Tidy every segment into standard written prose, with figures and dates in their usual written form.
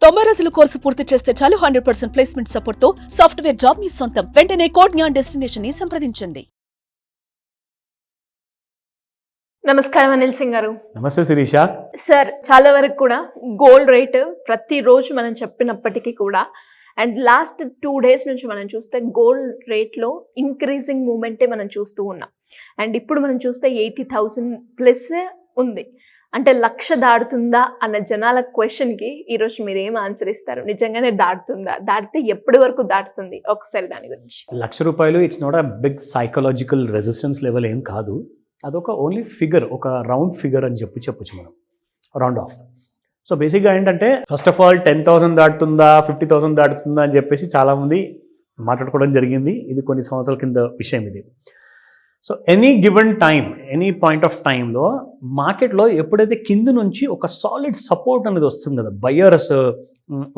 90 రోజుల కోర్సు పూర్తి చేస్తే చాలు 100% ప్లేస్మెంట్ సపోర్ట్ తో సాఫ్ట్వేర్ జాబ్ మీ సొంతం. వెంటనే కోడ్ జ్ఞాన్ డెస్టినేషన్ ని సంప్రదించండి. నమస్కారం అనిల్ సింగ్ గారు. నమస్తే శిరీష. సార్, చాలా వరకు కూడా గోల్డ్ రేట్ ప్రతిరోజు మనం చెప్పినప్పటికీ కూడా అండ్ లాస్ట్ 2 days నుంచి మనం చూస్తే గోల్డ్ రేట్లో ఇంక్రీజింగ్ మూమెంటే మనం చూస్తూ ఉన్నాం. అండ్ ఇప్పుడు మనం చూస్తే 80,000 ప్లస్ ఉంది. అంటే 1,00,000 దాటుతుందా అన్న జనాల క్వశ్చన్కి ఈరోజు మీరు ఏం ఆన్సర్ ఇస్తారు? నిజంగానే దాటుతుందా? దాటితే ఎప్పటి వరకు దాటుతుంది? ఒకసారి దాని గురించి. ₹1,00,000 it's not a big psychological resistance level ఏం కాదు. అదొక ఓన్లీ ఫిగర్, ఒక రౌండ్ ఫిగర్ అని చెప్పొచ్చు మనం, రౌండ్ ఆఫ్. సో బేసిక్గా ఏంటంటే ఫస్ట్ ఆఫ్ ఆల్ 10,000 దాటుతుందా 50,000 దాటుతుందా అని చెప్పేసి చాలామంది మాట్లాడుకోవడం జరిగింది. ఇది కొన్ని సంవత్సరాల కింద విషయం ఇది. So any given time, any point of టైంలో మార్కెట్లో ఎప్పుడైతే కింద నుంచి ఒక సాలిడ్ సపోర్ట్ అనేది వస్తుంది కదా, బయర్స్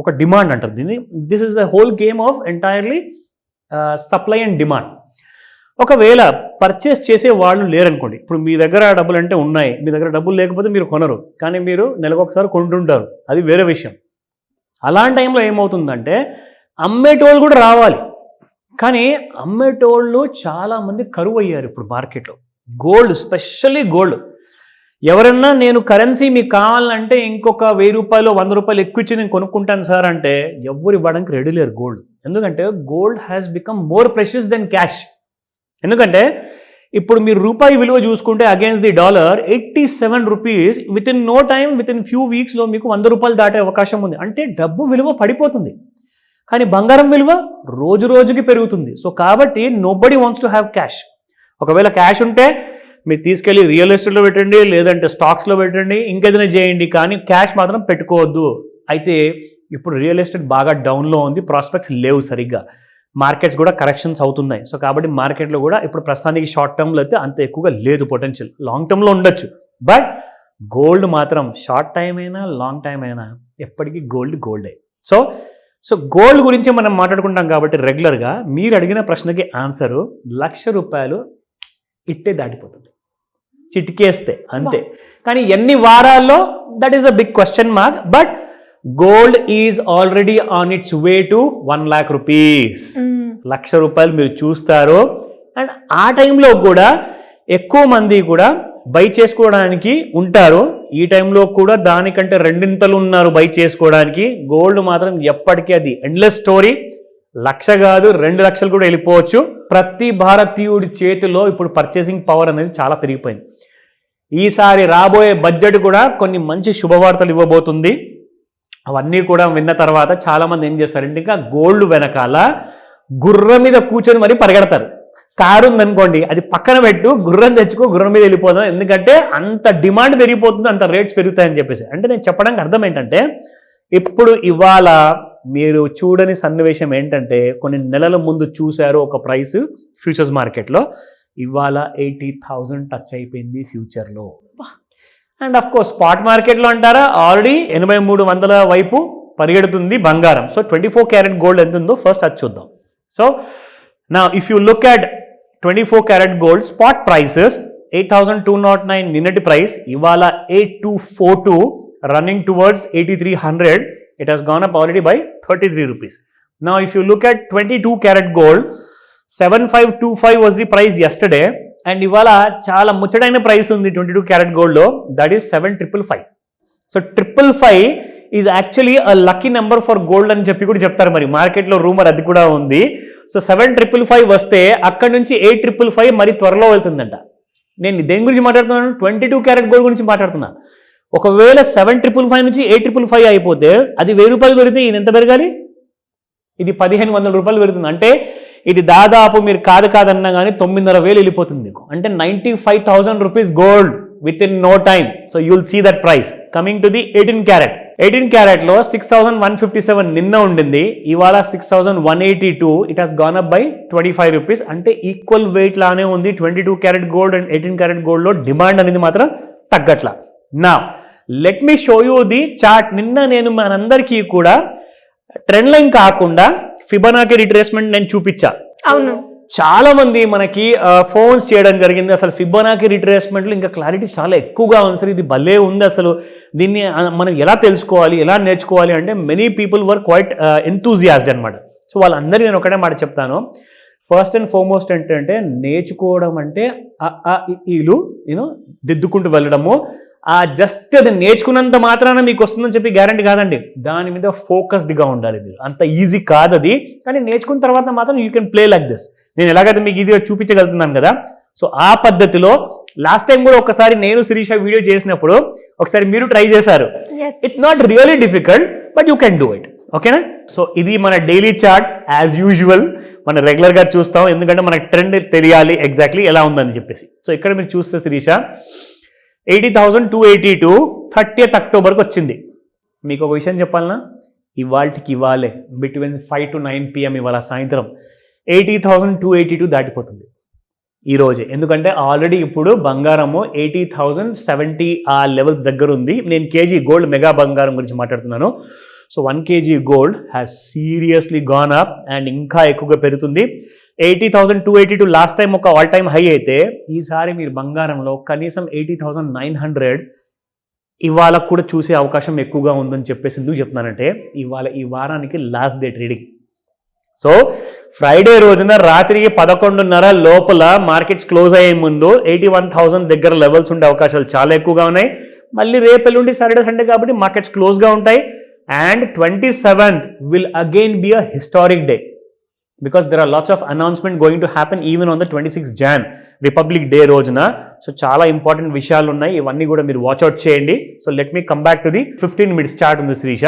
ఒక డిమాండ్ అంటారు దీన్ని. This is the whole game of entirely supply and demand. ఒకవేళ పర్చేస్ చేసే వాళ్ళు లేరనుకోండి, ఇప్పుడు మీ దగ్గర డబ్బులు అంటే ఉన్నాయి, మీ దగ్గర డబ్బులు లేకపోతే మీరు కొనరు, కానీ మీరు నెలకొకసారి కొంటుంటారు, అది వేరే విషయం. అలాంటి టైంలో ఏమవుతుందంటే అమ్మేటోళ్ళు కూడా రావాలి, కానీ అమ్మేటోళ్ళు చాలామంది కరువు అయ్యారు ఇప్పుడు మార్కెట్లో. Gold, specially gold. ఎవరన్నా నేను కరెన్సీ మీకు కావాలంటే ఇంకొక ₹1,000 ₹100 ఎక్కువ ఇచ్చి నేను కొనుక్కుంటాను సార్ అంటే ఎవరు ఇవ్వడానికి రెడీ లేరు గోల్డ్. ఎందుకంటే gold has become more precious then cash. ఎందుకంటే ఇప్పుడు మీరు రూపాయి విలువ చూసుకుంటే against the dollar ₹87, within no time, within few వీక్స్లో మీకు ₹100 దాటే అవకాశం ఉంది. అంటే డబ్బు విలువ పడిపోతుంది, కానీ బంగారం విలువ రోజు రోజుకి పెరుగుతుంది. సో కాబట్టి nobody wants to have cash. ఒకవేళ క్యాష్ ఉంటే మీరు తీసుకెళ్ళి రియల్ ఎస్టేట్లో పెట్టండి, లేదంటే స్టాక్స్లో పెట్టండి, ఇంకేదైనా చేయండి, కానీ క్యాష్ మాత్రం పెట్టుకోవద్దు. అయితే ఇప్పుడు రియల్ ఎస్టేట్ బాగా డౌన్లో ఉంది, ప్రాస్పెక్ట్స్ లేవు సరిగ్గా, మార్కెట్స్ కూడా కరెక్షన్స్ అవుతున్నాయి. సో కాబట్టి మార్కెట్లో కూడా ఇప్పుడు ప్రస్తుతానికి షార్ట్ టర్మ్లో అయితే అంత ఎక్కువగా లేదు పొటెన్షియల్. లాంగ్ టర్మ్లో ఉండొచ్చు, బట్ గోల్డ్ మాత్రం షార్ట్ టైం అయినా లాంగ్ టైం అయినా ఎప్పటికీ గోల్డే. సో గోల్డ్ గురించి మనం మాట్లాడుకుంటాం కాబట్టి రెగ్యులర్గా మీరు అడిగిన ప్రశ్నకి ఆన్సరు ₹1,00,000 ఇట్టే దాటిపోతుంది, చిటికేస్తే అంతే. కానీ ఎన్ని వారాల్లో, that is a big question mark. But gold is already on its way to ₹1,00,000. ₹1,00,000 మీరు చూస్తారు. అండ్ ఆ టైంలో కూడా ఎక్కువ మంది కూడా బై చేసుకోవడానికి ఉంటారు. ఈ టైంలో కూడా దానికంటే రెండింతలు ఉన్నారు బై చేసుకోవడానికి. గోల్డ్ మాత్రం ఎప్పటికీ అది ఎండ్లెస్ స్టోరీ. 1,00,000 కాదు, 2,00,000 కూడా వెళ్ళిపోవచ్చు. ప్రతి భారతీయుడి చేతిలో ఇప్పుడు పర్చేసింగ్ పవర్ అనేది చాలా పెరిగిపోయింది. ఈసారి రాబోయే బడ్జెట్ కూడా కొన్ని మంచి శుభవార్తలు ఇవ్వబోతుంది. అవన్నీ కూడా విన్న తర్వాత చాలామంది ఏం చేస్తారంటే ఇంకా గోల్డ్ వెనకాల గుర్రం మీద కూర్చొని మరీ పరిగెడతారు. కారు ఉందనుకోండి, అది పక్కన పెట్టు, గుర్రం తెచ్చుకో, గుర్రం మీద వెళ్ళిపోదాం, ఎందుకంటే అంత డిమాండ్ పెరిగిపోతుంది, అంత రేట్స్ పెరుగుతాయని చెప్పేసి. అంటే నేను చెప్పడానికి అర్థం ఏంటంటే ఇప్పుడు ఇవాళ మీరు చూడని సన్నివేశం ఏంటంటే కొన్ని నెలల ముందు చూశారు ఒక ప్రైస్ ఫ్యూచర్స్ మార్కెట్లో, ఇవాళ 80,000 టచ్ అయిపోయింది ఫ్యూచర్లో. అండ్ అఫ్ కోర్స్ స్పాట్ మార్కెట్లో అంటారా ఆల్రెడీ 8300 వైపు పరిగెడుతుంది బంగారం. సో 24 క్యారెట్ గోల్డ్ ఎంత ఉందో ఫస్ట్ అది చూద్దాం. సో నా if you look at 24 carat gold spot prices 8,209 నిన్నటి ప్రైస్, ఇవాళ 8,242, running towards 8,300. It has gone up already by ₹33. నా if you look at 22 carat gold 7,525 was the price yesterday. And ఇవాళ చాలా ముచ్చటైన ప్రైస్ ఉంది 22 క్యారెట్ గోల్డ్లో, that is 7,555. So 555 is actually a lucky number for gold అని చెప్పి కూడా చెప్తారు. మరి మార్కెట్లో రూమర్ అది కూడా ఉంది. సో 7,555 వస్తే అక్కడ నుంచి 8,555 మరి త్వరలో వెళ్తుందంట. నేను దేని గురించి మాట్లాడుతున్నాను? 22 క్యారెట్ గోల్డ్ గురించి మాట్లాడుతున్నా. ఒకవేళ 7,555 నుంచి 8,555 అయిపోతే అది ₹1,000 పెరిగితే ఇది ఎంత పెరగాలి? ఇది ₹1,500 పెరుగుతుంది. అంటే ఇది దాదాపు మీరు కాదన్నా కానీ 9,500 వెళ్ళిపోతుంది మీకు. అంటే ₹95,000 gold within no time. So you will see that price coming to the 18 carat. 18 క్యారెట్లో 6,157 నిన్న ఉండింది, ఇవాళ 6,182. It has gone up by ₹25. అంటే ఈక్వల్ వెయిట్ లానే ఉంది 22 క్యారెట్ గోల్డ్ అండ్ 18 క్యారెట్ గోల్డ్లో. డిమాండ్ అనేది మాత్రం తగ్గట్లా. నా let me show you the chart. నిన్న నేను మనందరికీ కూడా ట్రెండ్ లైన్ కాకుండా ఫిబొనాకీ రిట్రేస్మెంట్ నేను చూపించా. అవును. చాలా మంది మనకి ఫోన్స్ చేయడం జరిగింది. అసలు ఫిబొనాకీ రిట్రేస్మెంట్లో ఇంకా క్లారిటీ చాలా ఎక్కువగా ఉంది సార్, ఇది భలే ఉంది, అసలు దీన్ని మనం ఎలా తెలుసుకోవాలి, ఎలా నేర్చుకోవాలి అంటే మెనీ పీపుల్ వర్ క్వైట్ ఎంతూజియాస్డ్ అనమాట. సో వాళ్ళందరికీ నేను ఒకటే మాట చెప్తాను, ఫస్ట్ అండ్ ఫార్మోస్ట్ ఏంటంటే నేర్చుకోవడం అంటే ఈలు దిద్దుకుంటూ వెళ్ళడము. జస్ట్ అది నేర్చుకున్నంత మాత్రాన మీకు వస్తుందని చెప్పి గ్యారంటీ కాదండి, దాని మీద ఫోకస్డ్గా ఉండాలి మీరు. అంత ఈజీ కాదు అది, కానీ నేర్చుకున్న తర్వాత మాత్రం you can play like this. నేను ఎలాగైతే మీకు ఈజీగా చూపించగలుగుతున్నాను కదా, సో ఆ పద్ధతిలో లాస్ట్ టైం కూడా ఒకసారి నేను శిరీష వీడియో చేసినప్పుడు ఒకసారి మీరు ట్రై చేశారు. It's not really difficult but you can do it. ఓకేనా? సో ఇది మన డైలీ చార్ట్ యాజ్ యూజువల్ మనం రెగ్యులర్గా చూస్తాం, ఎందుకంటే మనకు ట్రెండ్ తెలియాలి ఎగ్జాక్ట్లీ ఎలా ఉందని చెప్పేసి. సో ఇక్కడ మీరు చూస్తే శిరీష 80,282 30th అక్టోబర్కి వచ్చింది. మీకు ఒక విషయం చెప్పాలన్నా, ఇవాళకి ఇవాళే బిట్వీన్ 5 to 9 PM ఇవాళ సాయంత్రం 80,282 దాటిపోతుంది ఈరోజే. ఎందుకంటే ఆల్రెడీ ఇప్పుడు బంగారము 80,070 ఆ లెవెల్స్ దగ్గర ఉంది. నేను కేజీ గోల్డ్ మెగా బంగారం గురించి మాట్లాడుతున్నాను. So 1 kg gold has seriously gone up and ఇంకా ఎక్కువగా పెరుగుతుంది. 80,282 లాస్ట్ టైం ఒక ఆల్ టైమ్ హై అయితే, ఈసారి మీరు బంగారంలో కనీసం 80,900 ఇవాళ కూడా చూసే అవకాశం ఎక్కువగా ఉందని చెప్పేసి ఎందుకు చెప్తున్నానంటే, ఇవాళ ఈ వారానికి last day trading. So Friday రోజున రాత్రికి 11:30 లోపల మార్కెట్స్ క్లోజ్ అయ్యే ముందు 81,000 దగ్గర లెవెల్స్ ఉండే అవకాశాలు చాలా ఎక్కువగా ఉన్నాయి. మళ్ళీ రేపు ఎల్లుండి సాటర్డే సండే కాబట్టి మార్కెట్స్ క్లోజ్గా ఉంటాయి. And 27th will again be a historic day because there are lots of announcement going to happen even on the 26th Jan Republic Day రోజున. సో చాలా ఇంపార్టెంట్ విషయాలు ఉన్నాయి, ఇవన్నీ కూడా మీరు వాచ్అవుట్ చేయండి. So let me come back to the 15 minutes chart ఉంది శిరీష.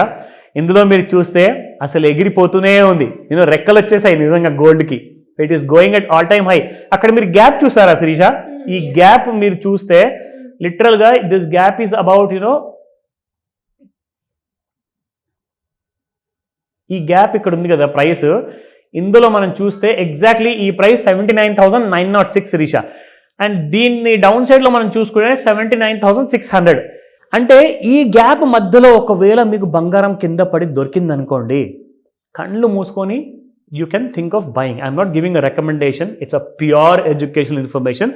ఇందులో మీరు చూస్తే అసలు ఎగిరిపోతూనే ఉంది, రెక్కలు వచ్చేసాయి నిజంగా గోల్డ్కి. It is going at all time high. అక్కడ మీరు గ్యాప్ చూసారా శిరీష? ఈ గ్యాప్ మీరు చూస్తే లిటరల్గా దిస్ గ్యాప్ ఈస్ అబౌట్ ఈ గ్యాప్ ఇక్కడ ఉంది కదా ప్రైస్, ఇందులో మనం చూస్తే ఎగ్జాక్ట్లీ ఈ ప్రైస్ 79,906 శిరీష. అండ్ దీన్ని డౌన్ సైడ్లో మనం చూసుకుంటే 79,600. అంటే ఈ గ్యాప్ మధ్యలో ఒకవేళ మీకు బంగారం కింద పడి దొరికిందనుకోండి, కళ్ళు మూసుకొని you can think of buying. I'm not giving a recommendation, it's a pure educational information.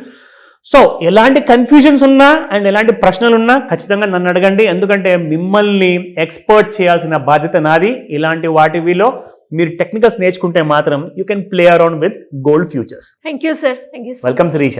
So ఎలాంటి కన్ఫ్యూజన్స్ ఉన్నా అండ్ ఎలాంటి ప్రశ్నలు ఉన్నా ఖచ్చితంగా నన్ను అడగండి, ఎందుకంటే మిమ్మల్ని ఎక్స్పర్ట్ చేయాల్సిన బాధ్యత నాది. ఇలాంటి వాటిలో మీరు టెక్నికల్స్ నేర్చుకుంటే మాత్రం you can play around with gold futures. Thank you sir. Welcome Sirisha.